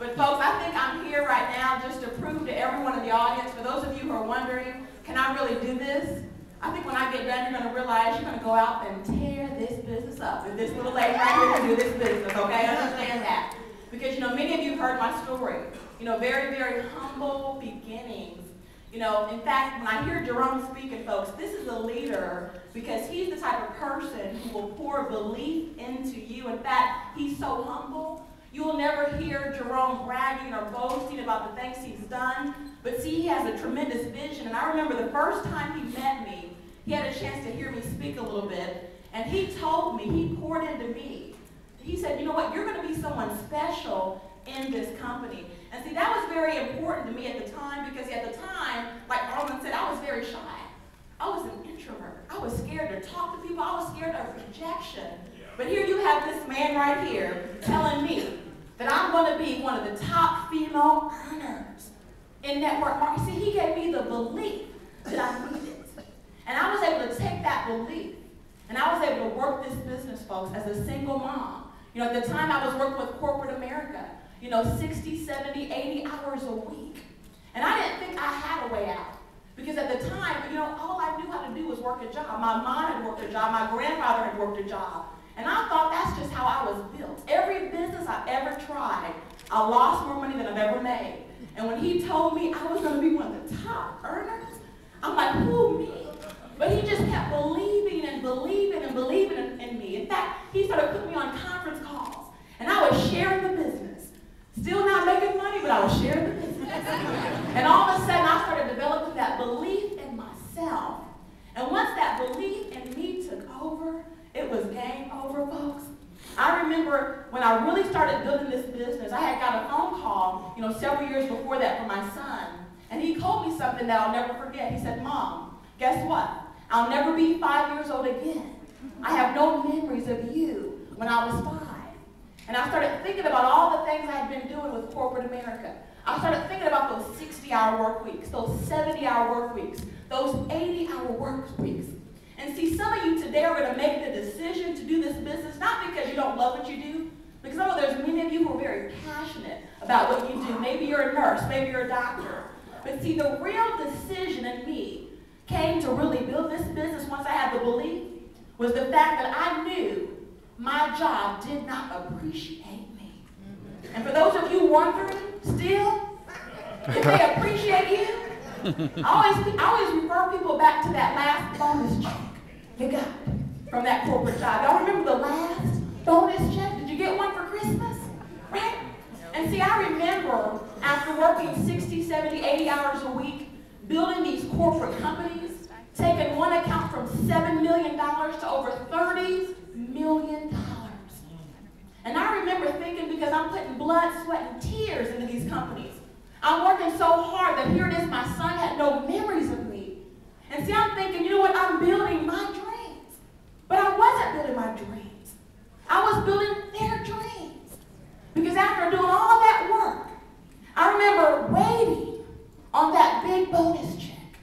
But folks, I think I'm here right now just to prove to everyone in the audience, for those of you who are wondering, can I really do this? I think when I get done, you're going to realize you're going to go out and tear this business up. And this little lady right here can do this business, okay? Understand that. Because, many of you have heard my story. Very, very humble beginnings. In fact, when I hear Jerome speaking, folks, this is a leader because he's the type of person who will pour belief into you. In fact, he's so humble. You will never hear Jerome bragging or boasting about the things he's done. But see, he has a tremendous vision. And I remember the first time he met me, he had a chance to hear me speak a little bit. And he told me, he poured into me. He said, you know what, you're going to be someone special in this company. And see, that was very important to me at the time because at the time, like Arlen said, I was very shy. I was an introvert. I was scared to talk to people. I was scared of rejection. But here you have this man right here telling me that I'm going to be one of the top female earners in network marketing. See, he gave me the belief that I needed. And I was able to take that belief and I was able to work this business, folks, as a single mom. At the time I was working with corporate America, 60, 70, 80 hours a week. And I didn't think I had a way out. Because at the time, all I knew how to do was work a job. My mom had worked a job. My grandfather had worked a job. And I thought that's just how I was built. Every business I ever tried, I lost more money than I've ever made. And when he told me I was going to be one of the top earners, I'm like, who, me? But he just kept believing and believing and believing in me. In fact, he started putting me on conference calls. And I was sharing the business. Still not making money, but I was sharing the business. And all of a sudden, I started developing that belief in myself. And once that belief in me took over, it was game over, folks. I remember when I really started building this business, I had got a phone call, several years before that from my son. And he told me something that I'll never forget. He said, Mom, guess what? I'll never be 5 years old again. I have no memories of you when I was 5. And I started thinking about all the things I had been doing with corporate America. I started thinking about those 60-hour work weeks, those 70-hour work weeks, those 80-hour work weeks. And see, some of you today are going to make the decision to do this business, not because you don't love what you do, because I know there's many of you who are very passionate about what you do. Maybe you're a nurse, maybe you're a doctor. But see, the real decision in me came to really build this business once I had the belief was the fact that I knew my job did not appreciate me. And for those of you wondering, still, if they appreciate you, I always refer people back to that last bonus check you got from that corporate job. Y'all remember the last bonus check? Did you get one for Christmas? Right? And see, I remember after working 60, 70, 80 hours a week, building these corporate companies, taking one account from $7 million to over $30 million. And I remember thinking, because I'm putting blood, sweat, and tears into these companies, I'm working so hard that here it is, my son had no memories of me. And see, I'm thinking, you know what, I'm building my dreams. But I wasn't building my dreams. I was building their dreams. Because after doing all that work, I remember waiting on that big bonus check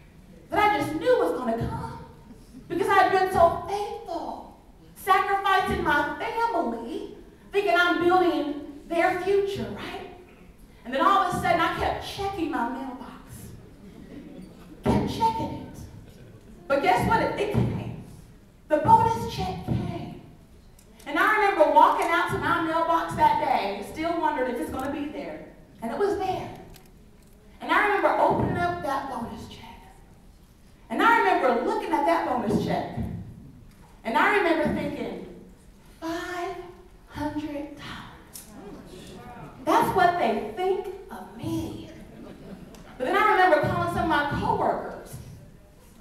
that I just knew was going to come. Because I had been so faithful, sacrificing my family, thinking I'm building their future, right? And then all of a sudden, I kept checking my mailbox. Kept checking it. But guess what? It came. The bonus check came. And I remember walking out to my mailbox that day, still wondering if it's going to be there. And it was there. And I remember opening up that bonus check. And I remember looking at that bonus check. And I remember thinking, $500. That's what they think of me. But then I remember calling some of my coworkers.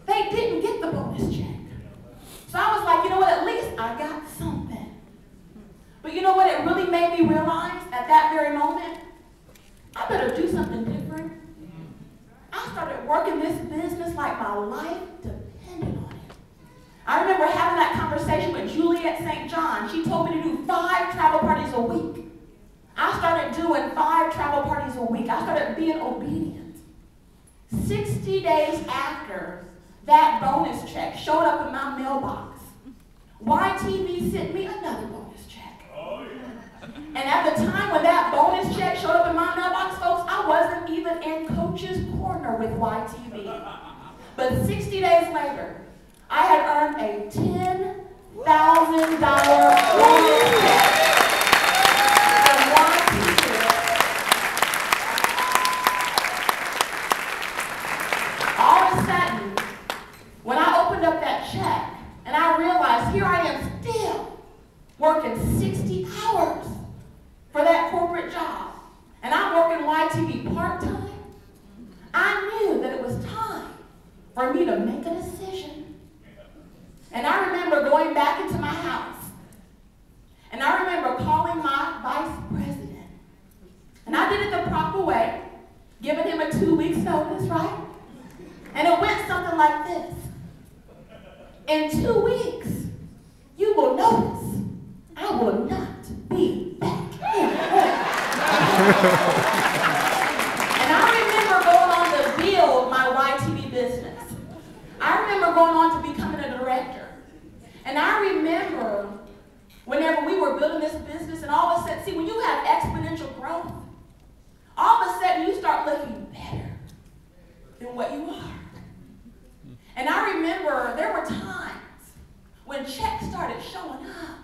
They didn't get the bonus check. So I was like, you know what, at least I got something. But you know what it really made me realize at that very moment? I better do something different. I started working this business like my life depended on it. I remember having that conversation with Juliet St. John. She told me to do 5 travel parties a week. I started doing 5 travel parties a week. I started being obedient. 60 days after that bonus check showed up in my mailbox, YTV sent me another bonus check. Oh, yeah. And at the time when that bonus check showed up in my mailbox, folks, I wasn't even in Coach's Corner with YTV. But 60 days later, I had earned a $10,000 bonus check from YTV. All of a sudden, when I opened up that check, and I realized here I am still working 60 hours for that corporate job, and I'm working YTV part-time, I knew that it was time for me to make a decision. And I remember going back into my house, and I remember calling my vice president, and I did it the proper way, giving him a 2 weeks notice, right? And it went something like this. In 2 weeks, you will notice I will not be back in And I remember going on to build my YTV business. I remember going on to becoming a director. And I remember whenever we were building this business, and all of a sudden, see, when you have exponential growth, all of a sudden you start looking better than what you are. And I remember there were times when checks started showing up.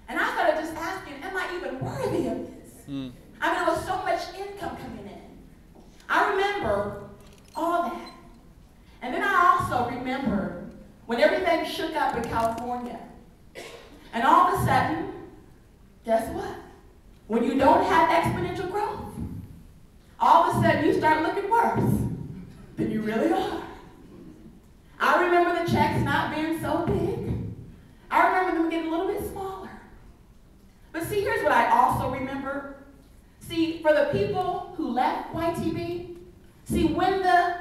And I started just asking, am I even worthy of this? I mean, there was so much income coming in. I remember all that. And then I also remember when everything shook up in California. And all of a sudden, guess what? When you don't have exponential growth, all of a sudden you start looking worse than you really are. I remember the checks not being so big. I remember them getting a little bit smaller. But see, here's what I also remember. See, for the people who left YTV, see, when the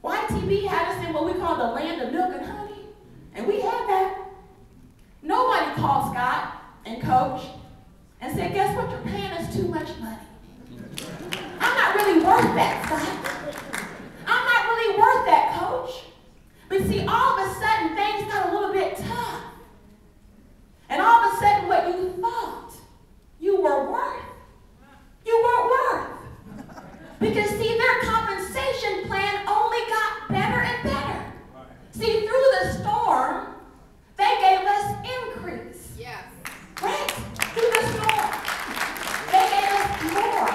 YTV had us in what we call the land of milk and honey, and we had that, nobody called Scott and Coach and said, guess what, you're paying us too much money. I'm not really worth that, Scott. I'm not really worth that, Coach. But see, all of a sudden, things got a little bit tough. And all of a sudden, what you thought you were worth, you weren't worth. Because see, their compensation plan only got better and better. See, through the storm, they gave us increase. Yes. Right? Through the storm, they gave us more.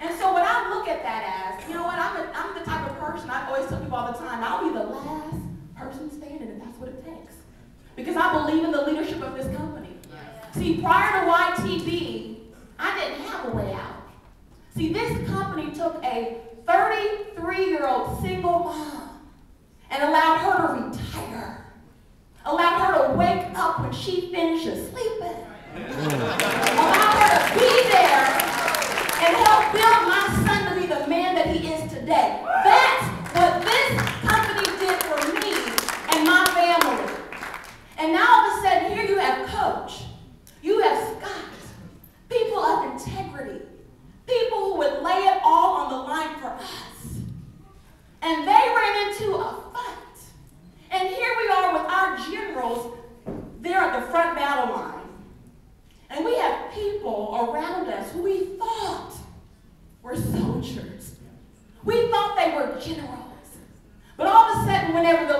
And so when I look at that as, you know what, I'm the type of person, I always tell people all the time, I'll be the last person standing, and that's what it takes. Because I believe in the leadership of this company. See, prior to YTV, I didn't have a way out. See, this company took a 33-year-old single mom and allowed her to retire. Allowed her to wake up when she finishes sleeping. Allowed her to be there and help build my son to be the man that he is today. That's what this company did for me and my family. And now all of a sudden, here you have Coach. You have Scott. People of integrity. People who would lay it all on the line for us. And they ran into a fight. And here we are with our generals there at the front battle line. And we have people around us who we thought were soldiers. We thought they were generals. But all of a sudden, whenever the